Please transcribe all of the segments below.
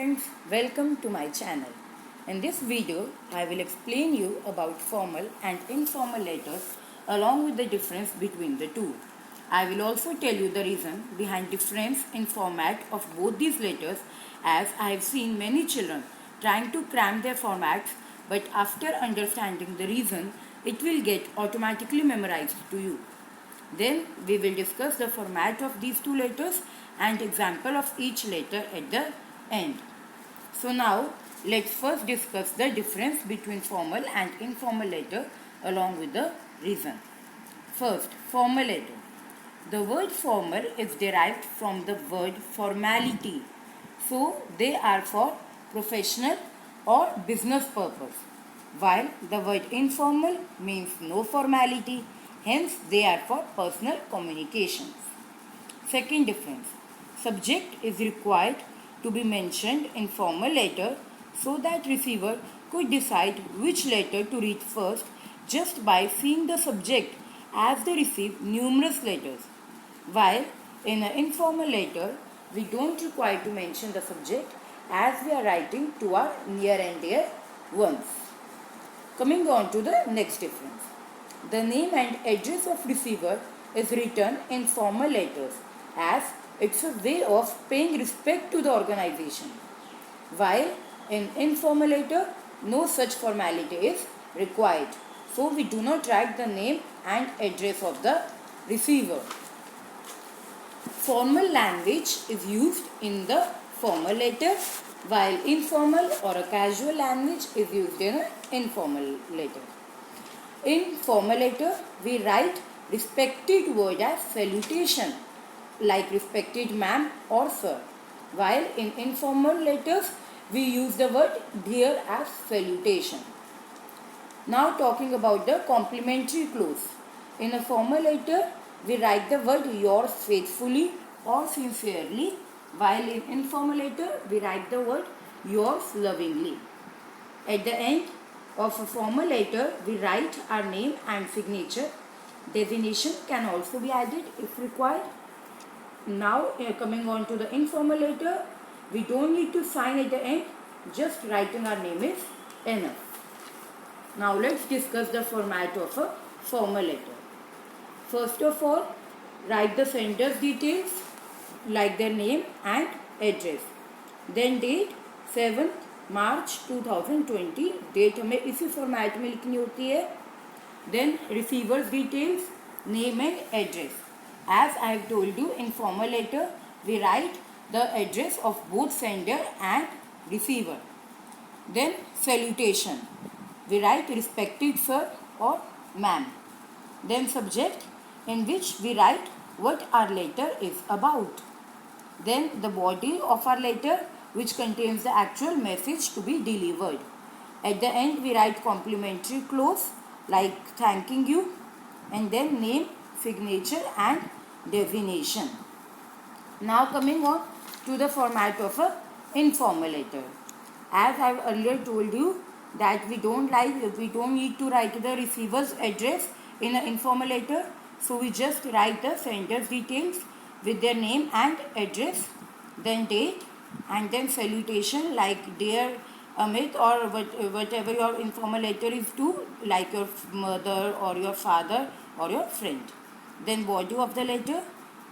friends, welcome to my channel. In this video, I will explain you about formal and informal letters along with the difference between the two. I will also tell you the reason behind difference in format of both these letters, as I have seen many children trying to cram their formats, but after understanding the reason, it will get automatically memorized to you. Then we will discuss the format of these two letters and example of each letter at the end. So now let's first discuss the difference between formal and informal letter along with the reason. First, formal letter. The word formal is derived from the word formality. So they are for professional or business purpose, while the word informal means no formality, hence they are for personal communications. Second difference, subject is required to be mentioned in formal letter so that receiver could decide which letter to read first just by seeing the subject as they receive numerous letters, while in an informal letter we don't require to mention the subject as we are writing to our near and dear ones. Coming on to the next difference. The name and address of receiver is written in formal letters as it's a way of paying respect to the organization, while in informal letter no such formality is required. So we do not write the name and address of the receiver. Formal language is used in the formal letter, while informal or a casual language is used in an informal letter. In formal letter, we write respected word as salutation, like respected ma'am or sir, while in informal letters, we use the word dear as salutation. Now talking about the complimentary clause. In a formal letter, we write the word yours faithfully or sincerely, while in informal letter, we write the word yours lovingly. At the end of a formal letter, we write our name and signature. Designation can also be added if required. Now coming on to the informal letter, we don't need to sign at the end, just writing our name is enough. Now let's discuss the format of a formal letter. First of all, write the sender's details like their name and address. Then date 7th March 2020, date हमें इसी format में लिखनी होती है. Then receiver's details, name and address. As I have told you, in formal letter we write the address of both sender and receiver. Then salutation, we write respected sir or ma'am. Then subject, in which we write what our letter is about. Then the body of our letter, which contains the actual message to be delivered. At the end we write complimentary clause like thanking you, and then name, signature and designation. Now coming on to the format of a informal letter. As I have earlier told you that we don't need to write the receiver's address in an informal letter, so we just write the sender's details with their name and address, then date, and then salutation like dear Amit or whatever your informal letter is to, like your mother or your father or your friend. Then body of the letter,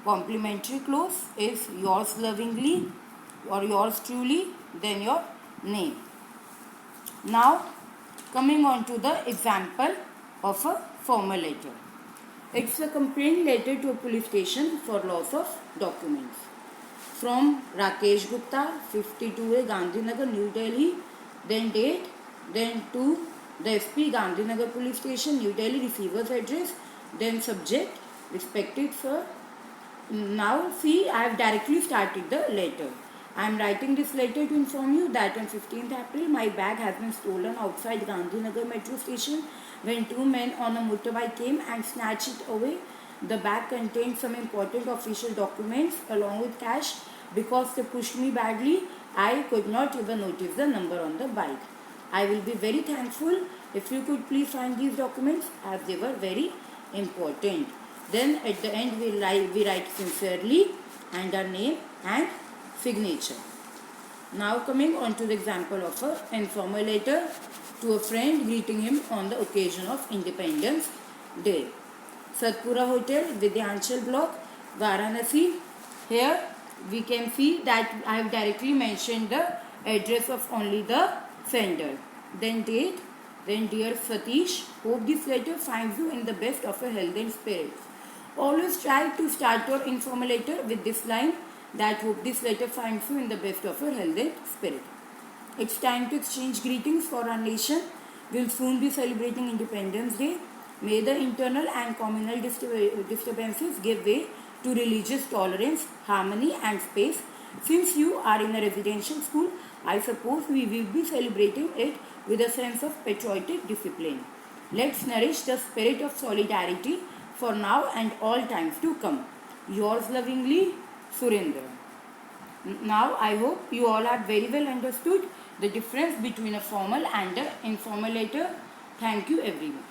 complimentary clause is yours lovingly or yours truly, then your name. Now coming on to the example of a formal letter. It's a complaint letter to a police station for loss of documents. From Rakesh Gupta, 52A Gandhinagar, New Delhi. Then date, then to the SP Gandhinagar Police Station, New Delhi, receiver's address. Then subject, respected sir. Now see, I have directly started the letter. I am writing this letter to inform you that on 15th April my bag has been stolen outside Gandhinagar metro station when two men on a motorbike came and snatched it away. The bag contained some important official documents along with cash. Because they pushed me badly, I could not even notice the number on the bike. I will be very thankful if you could please find these documents as they were very important. Then at the end we write sincerely and our name and signature. Now coming on to the example of an informal letter to a friend greeting him on the occasion of Independence Day. Satpura Hotel, Vidyanchal Block, Varanasi. Here we can see that I have directly mentioned the address of only the sender. Then date. Then dear Satish, hope this letter finds you in the best of your health and spirits. Always try to start your informal letter with this line, that hope this letter finds you in the best of your health and spirit. It's time to exchange greetings for our nation. We'll soon be celebrating Independence Day. May the internal and communal disturbances give way to religious tolerance, harmony and space. Since you are in a residential school, I suppose we will be celebrating it with a sense of patriotic discipline. Let's nourish the spirit of solidarity for now and all times to come. Yours lovingly, Surendra. Now I hope you all have very well understood the difference between a formal and an informal letter. Thank you everyone.